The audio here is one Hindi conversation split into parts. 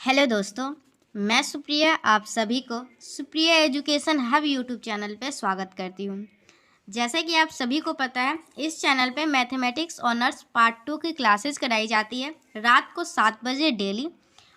हेलो दोस्तों, मैं सुप्रिया आप सभी को Supriya education hub YouTube channel पे स्वागत करती हूँ। जैसे कि आप सभी को पता है, इस चैनल पे मैथमेटिक्स ऑनर्स पार्ट 2 की क्लासेस कराई जाती है रात को 7 बजे डेली।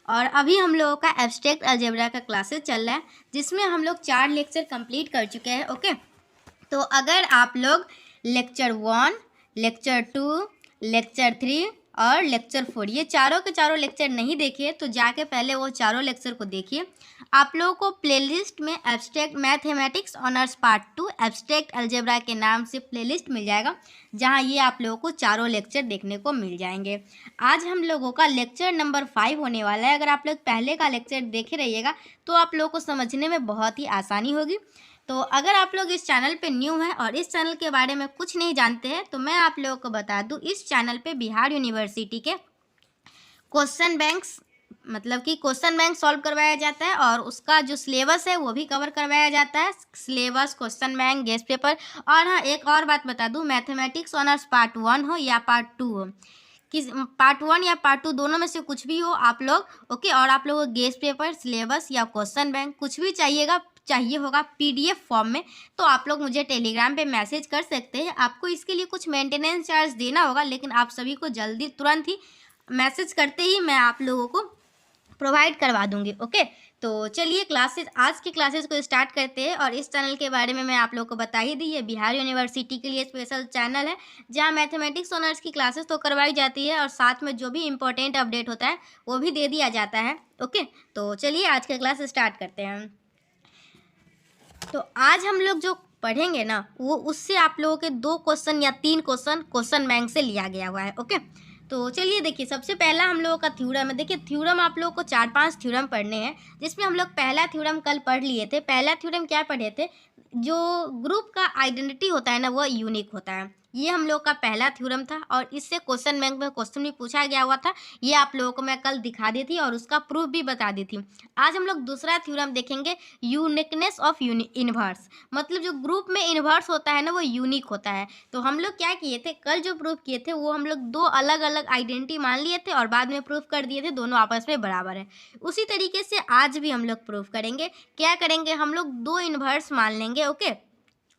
और अभी हम लोगों का एब्स्ट्रैक्ट अलजेब्रा का क्लासेस चल रहा है, जिसमें हम लोग 4 लेक्चर कंप्लीट कर चुके हैं। ओके, तो अगर आप लोग लेक्चर 1, लेक्चर 2, लेक्चर 3 और लेक्चर 4 ये चारों के चारों लेक्चर नहीं देखिए तो जाके पहले वो चारों लेक्चर को देखिए। आप लोगों को प्लेलिस्ट में abstract mathematics honours part 2 abstract algebra के नाम से प्लेलिस्ट मिल जाएगा, जहां ये आप लोगों को चारों लेक्चर देखने को मिल जाएंगे। आज हम लोगों का लेक्चर नंबर 5 होने वाला है। अगर आप लोग पहले का लेक्चर देखे रहिएगा तो आप लोगों को समझने में बहुत ही आसानी होगी। तो अगर आप लोग इस चैनल पे न्यू हैं और इस चैनल के बारे में कुछ नहीं जानते हैं तो मैं आप लोगों को बता दूं, इस चैनल पे बिहार यूनिवर्सिटी के क्वेश्चन बैंक्स मतलब कि क्वेश्चन बैंक सॉल्व करवाया जाता है और उसका जो सिलेबस है वो भी कवर करवाया जाता है। Syllabus, question bank, guest paper. और हाँ, एक और बात बता दूं, मैथमेटिक्स ऑनर्स पार्ट 1 हो या पार्ट 2 हो, किस पार्ट 1 या पार्ट 2 दोनों में से कुछ भी हो आप लोग ओके, और आप लोगों को गेस्ट पेपर, सिलेबस या क्वेश्चन बैंक कुछ भी चाहिए होगा पीडीएफ फॉर्म में, तो आप लोग मुझे टेलीग्राम पे मैसेज कर सकते हैं। आपको इसके लिए कुछ मेंटेनेंस चार्ज देना होगा, लेकिन आप सभी को जल्दी तुरंत ही मैसेज करते ही मैं आप लोगों को प्रोवाइड करवा दूंगी। ओके, तो चलिए आज की क्लासेस को स्टार्ट करते हैं। और इस चैनल के बारे में मैं आप लोगों को बता ही दी, ये बिहार यूनिवर्सिटी के लिए स्पेशल चैनल है, जहां मैथमेटिक्स ऑनर्स की क्लासेस तो करवाई जाती है और साथ में जो भी इम्पोर्टेंट अपडेट होता है वो भी दे दिया जाता है। ओके, तो चलिए आज का क्लास स्टार्ट करते हैं। तो आज हम लोग जो पढ़ेंगे ना, वो उससे आप लोगों के 2 क्वेश्चन या 3 क्वेश्चन बैंक से लिया गया हुआ है। ओके, तो चलिए देखिए, सबसे पहला हम लोगों का थ्योरम है। देखिए, थ्योरम आप लोगों को 4-5 थ्योरम पढ़ने हैं, जिसमें हम लोग पहला थ्योरम कल पढ़ लिए थे। पहला थ्योरम क्या पढ़े थे, जो ग्रुप का आइडेंटिटी होता है ना, वो यूनिक होता है। ये हम लोग का पहला थ्योरम था और इससे क्वेश्चन बैंक में क्वेश्चन भी पूछा गया हुआ था। ये आप लोगों को मैं कल दिखा दी थी और उसका प्रूफ भी बता दी थी। आज हम लोग दूसरा थ्योरम देखेंगे, यूनिकनेस ऑफ इनवर्स। मतलब जो ग्रुप में इनवर्स होता है ना, वो यूनिक होता है। तो हम लोग क्या किए थे, कल जो प्रूफ किए थे वो हम लोग 2 अलग अलग आइडेंटिटी मान लिए थे और बाद में प्रूफ कर दिए थे दोनों आपस में बराबर है। उसी तरीके से आज भी हम लोग प्रूफ करेंगे। क्या करेंगे, हम लोग 2 इनवर्स मान लेंगे। ओके,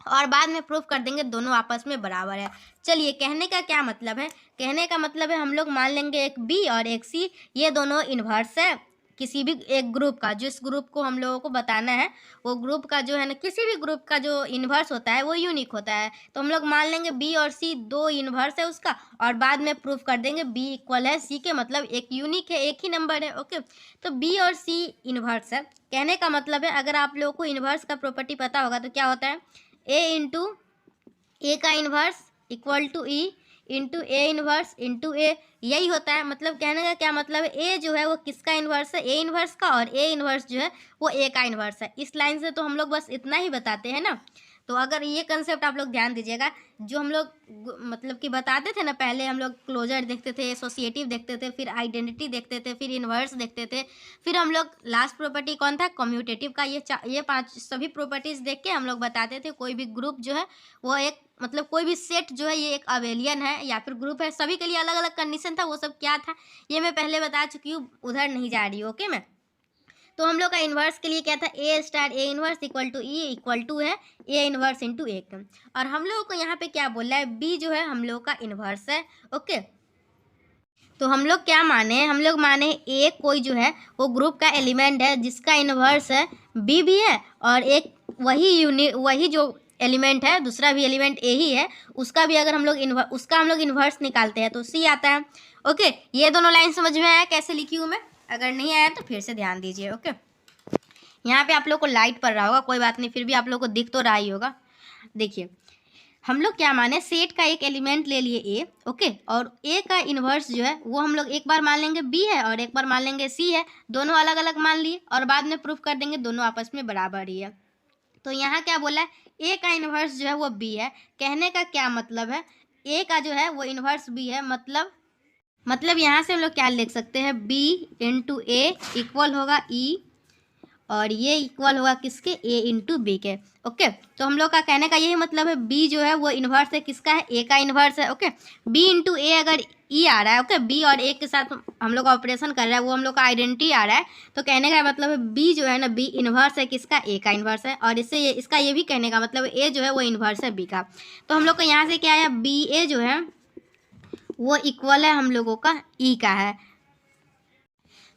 और बाद में प्रूफ कर देंगे दोनों आपस में बराबर है। चलिए, कहने का क्या मतलब है, कहने का मतलब है हम लोग मान लेंगे एक बी और एक सी, ये दोनों इनवर्स है किसी भी एक ग्रुप का। जिस ग्रुप को हम लोगों को बताना है, वो ग्रुप का जो है ना, किसी भी ग्रुप का जो इनवर्स होता है वो यूनिक होता है। तो हम लोग मान लेंगे बी और सी 2 इनवर्स है उसका, और बाद में प्रूफ कर देंगे बी इक्वल है सी के, मतलब एक यूनिक है, एक ही नंबर है। ओके, तो बी और सी इनवर्स है। कहने का मतलब है, अगर आप लोगों को इनवर्स का प्रॉपर्टी पता होगा तो क्या होता है, ए इंटू ए का inverse equal to E into A inverse into A, यही होता है। मतलब कहने का क्या मतलब है, ए जो है वो किसका इन्वर्स है, ए इन्वर्स का, और ए इन्वर्स जो है वो ए का इन्वर्स है। इस लाइन से तो हम लोग बस इतना ही बताते हैं ना। तो अगर ये कंसेप्ट आप लोग ध्यान दीजिएगा, जो हम लोग मतलब कि बताते थे ना, पहले हम लोग क्लोजर देखते थे, एसोसिएटिव देखते थे, फिर आइडेंटिटी देखते थे, फिर इन्वर्स देखते थे, फिर हम लोग लास्ट प्रॉपर्टी कौन था, कम्यूटेटिव का। ये 5 सभी प्रॉपर्टीज देख के हम लोग बताते थे कोई भी ग्रुप जो है वो एक, मतलब कोई भी सेट जो है ये एक अबेलियन है या फिर ग्रुप है। सभी के लिए अलग अलग कंडीशन था, वो सब क्या था ये मैं पहले बता चुकी हूँ, उधर नहीं जा रही हूँ। ओके, मैं तो हम लोग का इन्वर्स के लिए क्या था, A star A inverse equal to E equal to है ए इन्वर्स इंटू ए। और हम लोगों को यहाँ पे क्या बोल रहा है, बी जो है हम लोग का इन्वर्स है। ओके, तो हम लोग क्या माने, हम लोग माने ए कोई जो है वो ग्रुप का एलिमेंट है जिसका इन्वर्स है बी भी है, और एक वही जो एलिमेंट है, दूसरा भी एलिमेंट ए ही है, उसका भी अगर हम लोग उसका हम लोग इन्वर्स निकालते हैं तो सी आता है। ओके, ये दोनों लाइन समझ में आया कैसे लिखी हूँ मैं, अगर नहीं आया तो फिर से ध्यान दीजिए। ओके, यहाँ पे आप लोग को लाइट पड़ रहा होगा, कोई बात नहीं, फिर भी आप लोग को दिख तो रहा ही होगा। देखिए, हम लोग क्या माने, सेट का एक एलिमेंट ले लिए ए। ओके, और ए का इन्वर्स जो है वो हम लोग एक बार मान लेंगे बी है और एक बार मान लेंगे सी है, दोनों अलग अलग मान लिए और बाद में प्रूफ कर देंगे दोनों आपस में बराबर ही है। तो यहाँ क्या बोला है, ए का इन्वर्स जो है वो बी है। कहने का क्या मतलब है, ए का जो है वो इन्वर्स बी है, मतलब यहाँ से हम लोग क्या लिख सकते हैं, बी इंटू ए इक्वल होगा ई, और ये इक्वल होगा किसके, ए इंटू बी के। ओके, तो हम लोग का कहने का यही मतलब है, बी जो है वो इन्वर्स है किसका है, ए का इन्वर्स है। ओके, बी इंटू ए अगर ई आ रहा है, ओके, बी और ए के साथ हम लोग ऑपरेशन कर रहा है, वो हम लोग का आइडेंटिटी आ रहा है। तो कहने का मतलब है बी जो है ना, बी इन्वर्स है किसका, ए का इन्वर्स है। और इससे इसका ये भी कहने का मतलब ए जो है वो इन्वर्स है बी का। तो हम लोग को यहाँ से क्या आया, बी ए जो है वो इक्वल है हम लोगों का ई का है।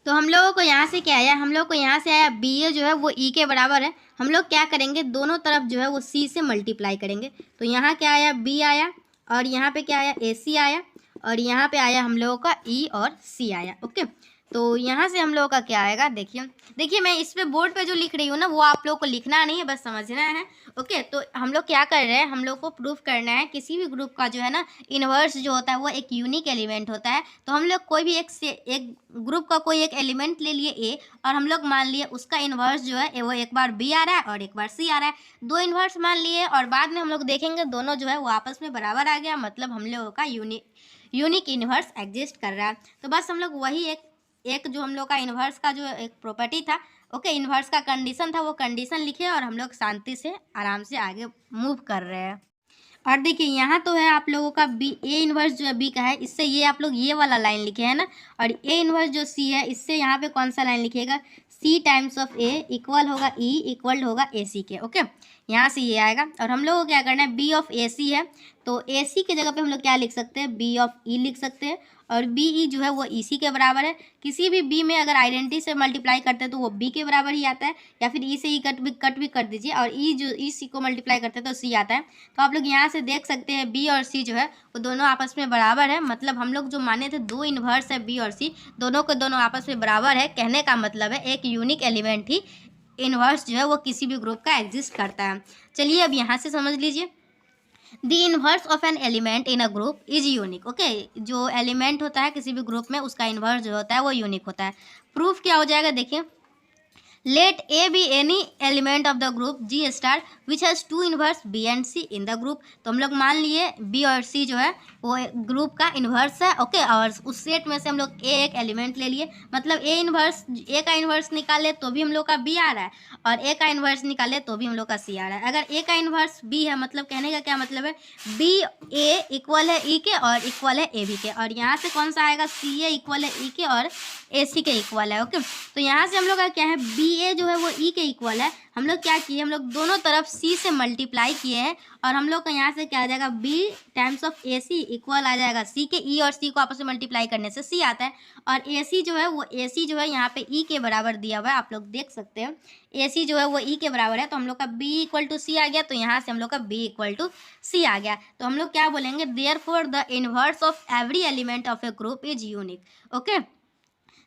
तो हम लोगों को यहाँ से क्या आया, हम लोग को यहाँ से आया बी ए जो है वो ई के बराबर है। हम लोग क्या करेंगे, दोनों तरफ जो है वो सी से मल्टीप्लाई करेंगे। तो यहाँ क्या आया, बी आया, और यहाँ पे क्या आया, ए सी आया, और यहाँ पे आया हम लोगों का ई और सी आया, ओके। तो यहाँ से हम लोगों का क्या आएगा, देखिए मैं इस पे बोर्ड पे जो लिख रही हूँ ना, वो आप लोगों को लिखना नहीं है, बस समझना है, ओके। तो हम लोग क्या कर रहे हैं, हम लोग को प्रूफ करना है किसी भी ग्रुप का जो है ना इन्वर्स जो होता है वो एक यूनिक एलिमेंट होता है। तो हम लोग कोई भी एक ग्रुप का कोई एक एलिमेंट ले लिए ए, और हम लोग मान लिए उसका इन्वर्स जो है वो एक बार बी आ रहा है और एक बार सी आ रहा है, दो इन्वर्स मान लिए, और बाद में हम लोग देखेंगे दोनों जो है वो आपस में बराबर आ गया, मतलब हम लोगों का यूनिक इन्वर्स एग्जिस्ट कर रहा है। तो बस हम लोग वही एक जो हम लोग का इन्वर्स का जो एक प्रॉपर्टी था, ओके, इन्वर्स का कंडीशन था, वो कंडीशन लिखे और हम लोग शांति से आराम से आगे मूव कर रहे हैं। और देखिए यहाँ तो है आप लोगों का बी, ए इन्वर्स जो है बी का है, इससे ये आप लोग ये वाला लाइन लिखे है ना, और ए इन्वर्स जो सी है इससे यहाँ पे कौन सा लाइन लिखिएगा, सी टाइम्स ऑफ ए इक्वल होगा ई इक्वल होगा ए सी के, ओके। यहाँ से ये आएगा, और हम लोग को क्या करना है, बी ऑफ ए सी है, तो ए सी की जगह पे हम लोग क्या लिख सकते हैं, बी ऑफ ई लिख सकते हैं, और बी ई जो है वो ई सी के बराबर है। किसी भी बी में अगर आइडेंटिटी से मल्टीप्लाई करते हैं तो वो बी के बराबर ही आता है, या फिर ई से ई कट भी कर दीजिए, और ई जो ई सी को मल्टीप्लाई करते हैं तो सी आता है। तो आप लोग यहाँ से देख सकते हैं बी और सी जो है वो दोनों आपस में बराबर है, मतलब हम लोग जो माने थे दो इन्वर्स है बी और सी, दोनों के दोनों आपस में बराबर है। कहने का मतलब है एक यूनिक एलिमेंट ही इन्वर्स जो है वो किसी भी ग्रुप का एग्जिस्ट करता है। चलिए अब यहाँ से समझ लीजिए, the inverse of an element in a group is unique, okay. जो एलिमेंट होता है किसी भी ग्रुप में उसका इन्वर्स जो होता है वो यूनिक होता है। प्रूफ क्या हो जाएगा, देखिए, let a be any element of the group G star which has two inverse b and c in the group. तो हम लोग मान लिए बी और सी जो है वो ग्रुप का इन्वर्स है, ओके। और उस सेट में से हम लोग ए एक एलिमेंट ले लिए, मतलब ए का इन्वर्स निकाले तो भी हम लोग का बी आ रहा है, और ए का इन्वर्स निकाले तो भी हम लोग का सी आ रहा है। अगर ए का इन्वर्स बी है, मतलब कहने का क्या मतलब है, बी ए इक्वल है ई के और इक्वल है ए बी के, और यहाँ से कौन सा आएगा, सी ए इक्वल है ई के और ए सी के इक्वल है, ओके। तो यहाँ से हम लोग का क्या है, बी ए जो है वो ई के इक्वल है। हम लोग क्या किए, हम लोग दोनों तरफ सी से मल्टीप्लाई किए हैं, और हम लोग का यहाँ से क्या आ जाएगा, B times of A C equal आ जाएगा सी के। ई और सी को आपस में मल्टीप्लाई करने से सी आता है, और ए सी जो है वो ए सी जो है यहाँ पे ई के बराबर दिया हुआ है, आप लोग देख सकते हैं ए सी जो है वो ई के बराबर है। तो हम लोग का बी इक्वल टू सी आ गया, तो यहाँ से हम लोग का बी इक्वल टू सी आ गया। तो हम लोग क्या बोलेंगे, therefore the inverse of every element of A group is unique, okay.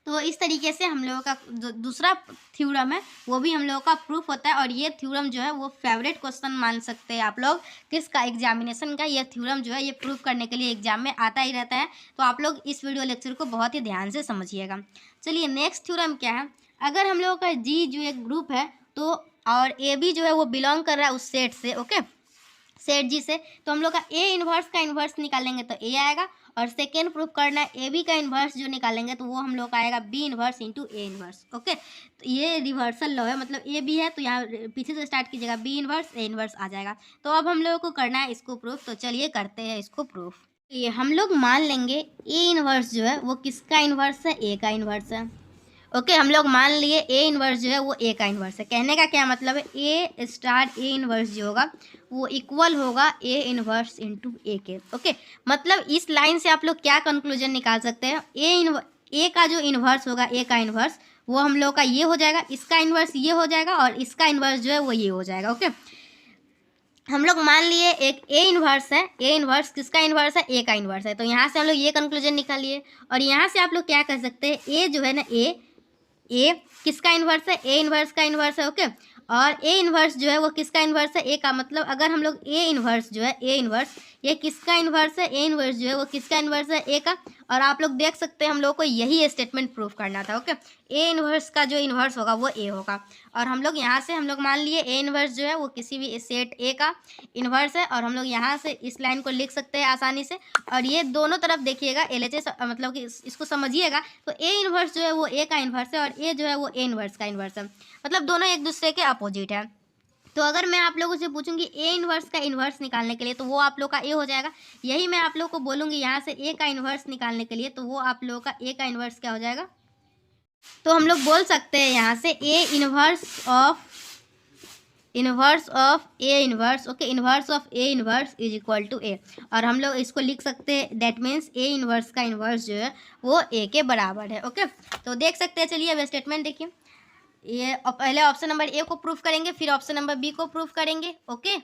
तो इस तरीके से हम लोगों का जो दूसरा थ्योरम है वो भी हम लोगों का प्रूफ होता है, और ये थ्योरम जो है वो फेवरेट क्वेश्चन मान सकते हैं आप लोग किसका, एग्जामिनेशन का। ये थ्योरम जो है ये प्रूफ करने के लिए एग्जाम में आता ही रहता है, तो आप लोग इस वीडियो लेक्चर को बहुत ही ध्यान से समझिएगा। चलिए नेक्स्ट थ्योरम क्या है, अगर हम लोगों का जी जो एक ग्रुप है तो और ए बी जो है वो बिलोंग कर रहा है उस सेट से, ओके, सेट जी से, तो हम लोग का ए इन्वर्स का इन्वर्स निकालेंगे तो ए आएगा, और सेकेंड प्रूफ करना है ए बी का इन्वर्स जो निकालेंगे तो वो हम लोग का आएगा बी इन्वर्स इंटू ए इन्वर्स, ओके। तो ये रिवर्सल लॉ है, मतलब ए बी है तो यहाँ पीछे से स्टार्ट कीजिएगा, बी इन्वर्स ए इन्वर्स आ जाएगा। तो अब हम लोगों को करना है इसको प्रूफ, तो चलिए करते हैं इसको प्रूफ। ये हम लोग मान लेंगे ए इन्वर्स जो है वो किसका इन्वर्स है, ए का इन्वर्स है, ओके। हम लोग मान लिए ए इन्वर्स जो है वो ए का इन्वर्स है। कहने का क्या मतलब है, ए स्टार ए इन्वर्स जो होगा वो इक्वल होगा ए इन्वर्स इंटू ए के, ओके। मतलब इस लाइन से आप लोग क्या कंक्लूजन निकाल सकते हैं, ए का जो इन्वर्स होगा, ए का इन्वर्स वो हम लोग का ये हो जाएगा, इसका इन्वर्स ये हो जाएगा, और इसका इन्वर्स जो है वो ये हो जाएगा, ओके। हम लोग मान लिए एक ए इन्वर्स है, ए इन्वर्स किसका इन्वर्स है, ए का इन्वर्स है। तो यहाँ से हम लोग ये कंक्लूजन निकालिए, और यहाँ से आप लोग क्या कर सकते हैं, ए जो है ना, ए किसका इन्वर्स है, ए इन्वर्स का इन्वर्स है, ओके। और ए इन्वर्स जो है वो किसका इन्वर्स है, ए का, मतलब अगर हम लोग ए इन्वर्स जो है, ए इन्वर्स ये किसका इन्वर्स है, ए इन्वर्स जो है वो किसका इन्वर्स है, ए का। और आप लोग देख सकते हैं हम लोग को यही स्टेटमेंट प्रूफ करना था, ओके। ए इन्वर्स का जो इन्वर्स होगा वो ए होगा, और हम लोग यहाँ से हम लोग मान लिए ए इन्वर्स जो है वो किसी भी सेट ए का इन्वर्स है, और हम लोग यहाँ से इस लाइन को लिख सकते हैं आसानी से। और ये दोनों तरफ देखिएगा LHS, मतलब कि इसको समझिएगा, तो ए इन्वर्स जो है वो ए का इन्वर्स है, और ए जो है वो ए इन्वर्स का इन्वर्स है, मतलब दोनों एक दूसरे के अपोजिट है। तो अगर मैं आप लोगों से पूछूंगी ए इन्वर्स का इन्वर्स निकालने के लिए तो वो आप लोग का ए हो जाएगा। यही मैं आप लोग को बोलूँगी यहाँ से ए का इन्वर्स निकालने के लिए तो वो आप लोगों का ए का इन्वर्स क्या हो जाएगा। तो हम लोग बोल सकते हैं यहाँ से A inverse of A inverse, okay, inverse of A inverse is equal to A. और हम लोग इसको लिख सकते हैं, दैट मीन्स ए इन्वर्स का इन्वर्स जो है वो ए के बराबर है। ओके, तो देख सकते हैं। चलिए अब स्टेटमेंट देखिए। ये पहले ऑप्शन नंबर ए को प्रूफ करेंगे, फिर ऑप्शन नंबर बी को प्रूफ करेंगे। ओके,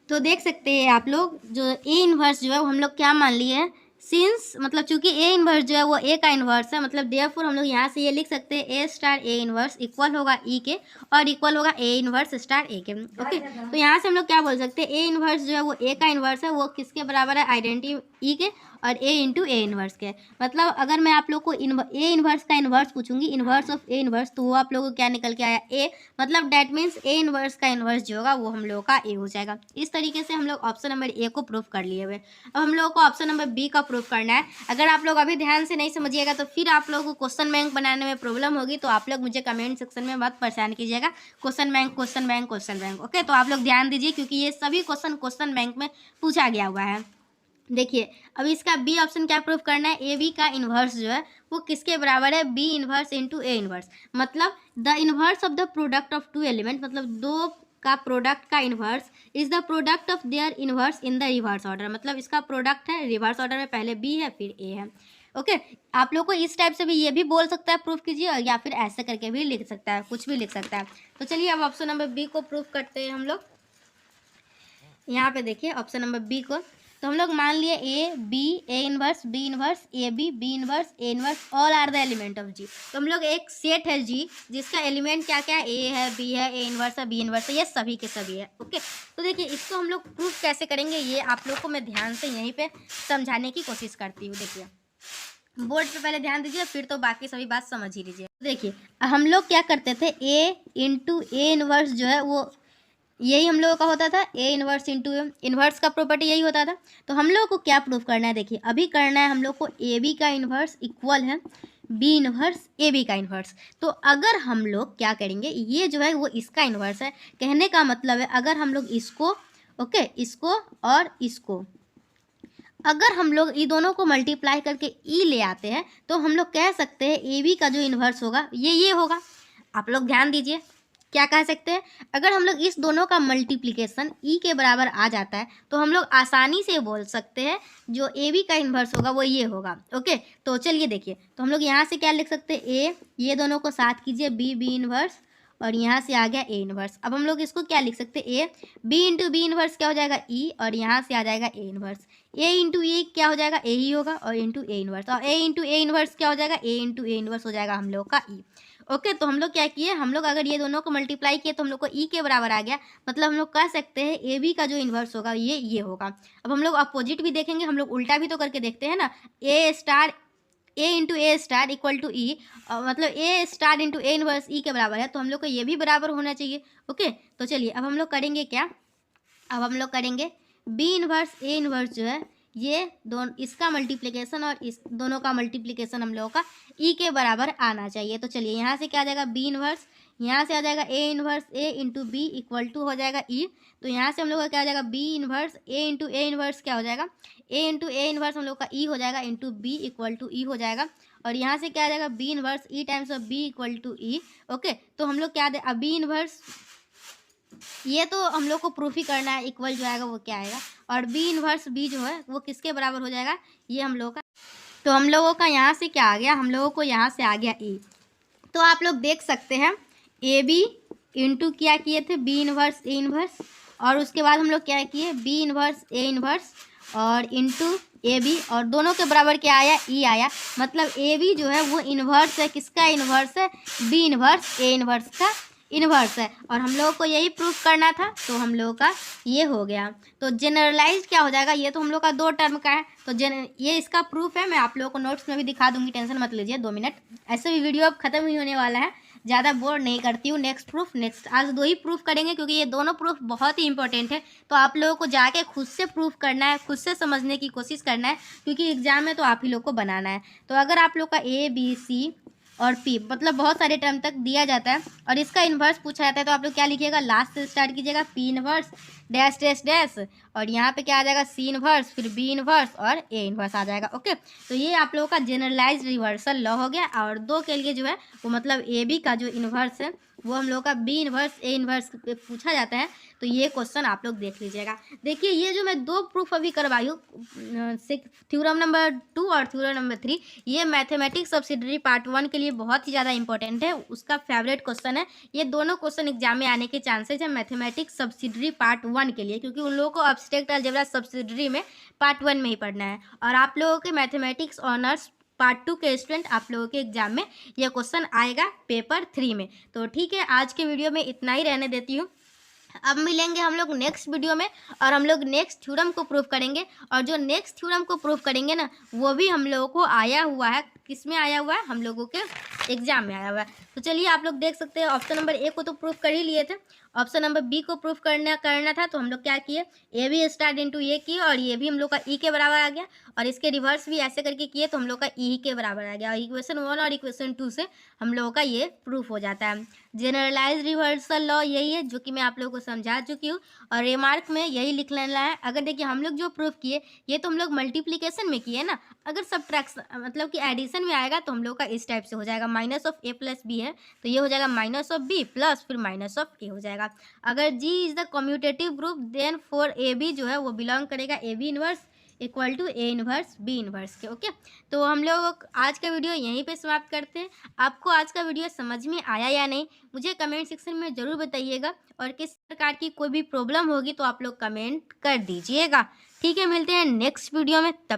तो देख सकते हैं आप लोग, जो ए इन्वर्स जो है वो हम लोग क्या मान लिए हैं, सिंस मतलब चूंकि ए इन्वर्स जो है वो ए का इन्वर्स है, मतलब देयरफॉर हम लोग यहाँ से ये लिख सकते हैं ए स्टार ए इन्वर्स इक्वल होगा ई के और इक्वल होगा ए इन्वर्स स्टार ए के। ओके, तो यहाँ से हम लोग क्या बोल सकते हैं, ए इन्वर्स जो है वो ए का इन्वर्स है, वो किसके बराबर है, आइडेंटिटी ई के और ए इंटू ए इन्वर्स के। मतलब अगर मैं आप लोग को ए इन्वर्स का इन्वर्स पूछूंगी, इन्वर्स ऑफ ए इन्वर्स, तो वो आप लोगों को क्या निकल के आया, ए। मतलब डैट मीन्स ए इन्वर्स का इन्वर्स जो होगा वो हम लोगों का ए हो जाएगा। इस तरीके से हम लोग ऑप्शन नंबर ए को प्रूफ कर लिए हुए। अब हम लोगों को ऑप्शन नंबर बी का प्रूफ करना है। अगर आप लोग अभी ध्यान से नहीं समझिएगा तो फिर आप लोगों को क्वेश्चन बैंक बनाने में प्रॉब्लम होगी, तो आप लोग मुझे कमेंट सेक्शन में मत परेशान कीजिएगा। Question bank question bank question bank, okay. तो आप लोग ध्यान दीजिए क्योंकि ये सभी क्वेश्चन बैंक में पूछा गया हुआ है। देखिए अब इसका बी ऑप्शन क्या प्रूफ करना है, ए बी का इन्वर्स जो है वो किसके बराबर है, बी इन्वर्स इंटू ए इन्वर्स। मतलब the inverse of the product of two element, मतलब दो का प्रोडक्ट का इन्वर्स is the product of their inverse in the reverse order. मतलब इसका प्रोडक्ट है रिवर्स ऑर्डर में, पहले बी है फिर ए है। ओके, आप लोग को इस टाइप से भी ये भी बोल सकता है प्रूफ कीजिए, या फिर ऐसे करके भी लिख सकता है, कुछ भी लिख सकता है। तो चलिए अब ऑप्शन नंबर बी को प्रूफ करते हैं हम लोग। यहाँ पे देखिए ऑप्शन नंबर बी को, तो हम लोग मान लिए A B A inverse B inverse A B inverse A inverse all are the element of G. तो हम लोग एक सेट है जी जिसका एलिमेंट क्या क्या है, ए है बी है ए इन्वर्स है बी इन्वर्स है, ये सभी के सभी है। ओके, तो देखिए इसको हम लोग प्रूफ कैसे करेंगे ये आप लोग को मैं ध्यान से यहीं पे समझाने की कोशिश करती हूँ। देखिए बोर्ड पे पहले ध्यान दीजिए, फिर तो बाकी सभी बात समझ ही लीजिए। देखिए हम लोग क्या करते थे, ए इंटू ए इन्वर्स जो है वो यही हम लोगों का होता था, ए इन्वर्स इंटू इन्वर्स का प्रॉपर्टी यही होता था। तो हम लोग को क्या प्रूफ करना है, देखिए अभी करना है हम लोग को ए बी का इन्वर्स इक्वल है बी इन्वर्स ए बी का इन्वर्स। तो अगर हम लोग क्या करेंगे, ये जो है वो इसका इन्वर्स है, कहने का मतलब है अगर हम लोग इसको ओके इसको और इसको अगर हम लोग ये दोनों को मल्टीप्लाई करके ई ले आते हैं तो हम लोग कह सकते हैं ए बी का जो इन्वर्स होगा ये होगा। आप लोग ध्यान दीजिए क्या कह सकते हैं, अगर हम लोग इस दोनों का मल्टीप्लिकेशन ई के बराबर आ जाता है तो हम लोग आसानी से बोल सकते हैं जो ए बी का इन्वर्स होगा वो ये होगा। ओके, तो चलिए देखिए, तो हम लोग यहाँ से क्या लिख सकते हैं, ए ये दोनों को साथ कीजिए बी इन्वर्स और यहाँ से आ गया ए इन्वर्स। अब हम लोग इसको क्या लिख सकते हैं, a b into b inverse क्या हो जाएगा ई और यहाँ से आ जाएगा ए इन्वर्स। ए इंटू ए क्या हो जाएगा, ए ही होगा और इंटू ए इन्वर्स, और ए इंटू ए इन्वर्स क्या हो जाएगा, ए इंटू ए इन्वर्स हो जाएगा हम लोग का ई। ओके, तो हम लोग क्या किए, हम लोग अगर ये दोनों को मल्टीप्लाई किए तो हम लोग को ई के बराबर आ गया। मतलब हम लोग कह सकते हैं ए बी का जो इन्वर्स होगा ये होगा। अब हम लोग अपोजिट भी देखेंगे, हम लोग उल्टा भी तो करके देखते हैं ना, A star A into A star equal to E, मतलब A star into A inverse E के बराबर है, तो हम लोग को ये भी बराबर होना चाहिए। ओके, तो चलिए अब हम लोग करेंगे क्या, अब हम लोग करेंगे बी इन्वर्स ए इन्वर्स जो है ये दोनों इसका मल्टीप्लिकेशन और इस दोनों का मल्टीप्लिकेशन हम लोगों का ई के बराबर आना चाहिए। तो चलिए यहाँ से क्या आ जाएगा बी इन्वर्स, यहाँ से आ जाएगा A inverse A into B equal to हो जाएगा ई। तो यहाँ से हम लोग का क्या आ जाएगा b inverse A into A inverse क्या हो जाएगा, ए इंटू ए इन्वर्स हम लोग का ई हो जाएगा into B equal to e हो जाएगा। और यहाँ से क्या आ जाएगा b inverse e times of b equal to e. Okay, तो हम लोग क्या अब बी इन्वर्स ये तो हम लोग को प्रूफ ही करना है, इक्वल जो आएगा वो क्या आएगा, और बी इन्वर्स बी जो है वो किसके बराबर हो जाएगा, ये हम लोगों का। तो हम लोगों का यहाँ से क्या आ गया, हम लोगों को यहाँ से आ गया ए। तो आप लोग देख सकते हैं ए बी इंटू क्या किए थे बी इन्वर्स ए इन्वर्स, और उसके बाद हम लोग क्या किए बी इन्वर्स ए इन्वर्स और इंटू ए बी, और दोनों के बराबर क्या आया ई आया। मतलब ए बी जो है वो इन्वर्स है, किसका इन्वर्स है, बी इन्वर्स ए इन्वर्स का इन्वर्स है, और हम लोगों को यही प्रूफ करना था, तो हम लोगों का ये हो गया। तो जनरलाइज क्या हो जाएगा, ये तो हम लोग का 2 टर्म का है, तो ये इसका प्रूफ है। मैं आप लोगों को नोट्स में भी दिखा दूंगी, टेंशन मत लीजिए, 2 मिनट। ऐसे भी वीडियो अब खत्म ही होने वाला है, ज़्यादा बोर नहीं करती हूँ। नेक्स्ट प्रूफ नेक्स्ट, आज 2 ही प्रूफ करेंगे क्योंकि ये दोनों प्रूफ बहुत ही इंपॉर्टेंट है। तो आप लोगों को जाके खुद से प्रूफ करना है, खुद से समझने की कोशिश करना है, क्योंकि एग्जाम में तो आप ही लोग को बनाना है। तो अगर आप लोग का ए बी सी और पी, मतलब बहुत सारे टर्म तक दिया जाता है और इसका इन्वर्स पूछा जाता है। तो आप लोग क्या लिखिएगा, लास्ट से स्टार्ट कीजिएगा, P inverse dash dash dash, और यहाँ पे क्या आ जाएगा, सी इन्वर्स, फिर बी इन्वर्स और ए इन्वर्स आ जाएगा। ओके, तो ये आप लोगों का जनरलाइज रिवर्सल लॉ हो गया। और 2 के लिए जो है वो मतलब ए बी का जो इन्वर्स है वो हम लोग का बी इन्वर्स ए इन्वर्स पे पूछा जाता है। तो ये क्वेश्चन आप लोग देख लीजिएगा। देखिए ये जो मैं 2 प्रूफ अभी करवाई हूँ, थ्योरम नंबर 2 और थ्योरम नंबर 3, ये मैथमेटिक्स सब्सिडरी पार्ट 1 के लिए बहुत ही ज़्यादा इंपॉर्टेंट है, उसका फेवरेट क्वेश्चन है। ये दोनों क्वेश्चन एग्जाम में आने के चांसेज है मैथमेटिक्स सब्सिडरी पार्ट 1 के लिए, क्योंकि उन लोगों को एब्स्ट्रैक्ट अलजेब्रा सब्सिडरी में पार्ट 1 में ही पढ़ना है। और आप लोगों के मैथमेटिक्स ऑनर्स पार्ट 2 के स्टूडेंट, आप लोगों के एग्जाम में यह क्वेश्चन आएगा पेपर 3 में। तो ठीक है, आज के वीडियो में इतना ही रहने देती हूँ। अब मिलेंगे हम लोग नेक्स्ट वीडियो में और हम लोग नेक्स्ट थ्योरम को प्रूव करेंगे। और जो नेक्स्ट थ्योरम को प्रूव करेंगे ना, वो भी हम लोगों को आया हुआ है, किस में आया हुआ है, हम लोगों के एग्जाम में आया हुआ है। तो चलिए आप लोग देख सकते हैं, ऑप्शन नंबर ए को तो प्रूफ कर ही लिए थे, ऑप्शन नंबर बी को प्रूफ करना था। तो हम लोग क्या किए, ए बी स्टार्ट इंटू ए किए और ये भी हम लोग का ई के बराबर आ गया, और इसके रिवर्स भी ऐसे करके किए तो हम लोग का ई के बराबर आ गया। और इक्वेशन 1 और इक्वेशन 2 से हम लोगों का ये प्रूफ हो जाता है। जनरलाइज रिवर्सल लॉ यही है जो कि मैं आप लोगों को समझा चुकी हूँ, और रिमार्क में यही लिख लेना है। अगर देखिए हम लोग जो प्रूफ किए ये तो हम लोग मल्टीप्लिकेशन में किए ना, अगर सब्ट्रैक्शन मतलब कि एडिशन में आएगा तो हम लोग का इस टाइप से हो जाएगा, minus of A plus B है तो ये हो जाएगा माइनस ऑफ बी प्लस फिर माइनस ऑफ ए हो जाएगा। अगर G is the commutative group then for A B जो है वो बिलोंग करेगा A B inverse equal to A inverse B inverse के। ओके, तो हम लोग आज का वीडियो यहीं पे समाप्त करते हैं। आपको आज का वीडियो समझ में आया या नहीं मुझे कमेंट सेक्शन में ज़रूर बताइएगा, और किस प्रकार की कोई भी प्रॉब्लम होगी तो आप लोग कमेंट कर दीजिएगा। ठीक है, मिलते हैं नेक्स्ट वीडियो में, तब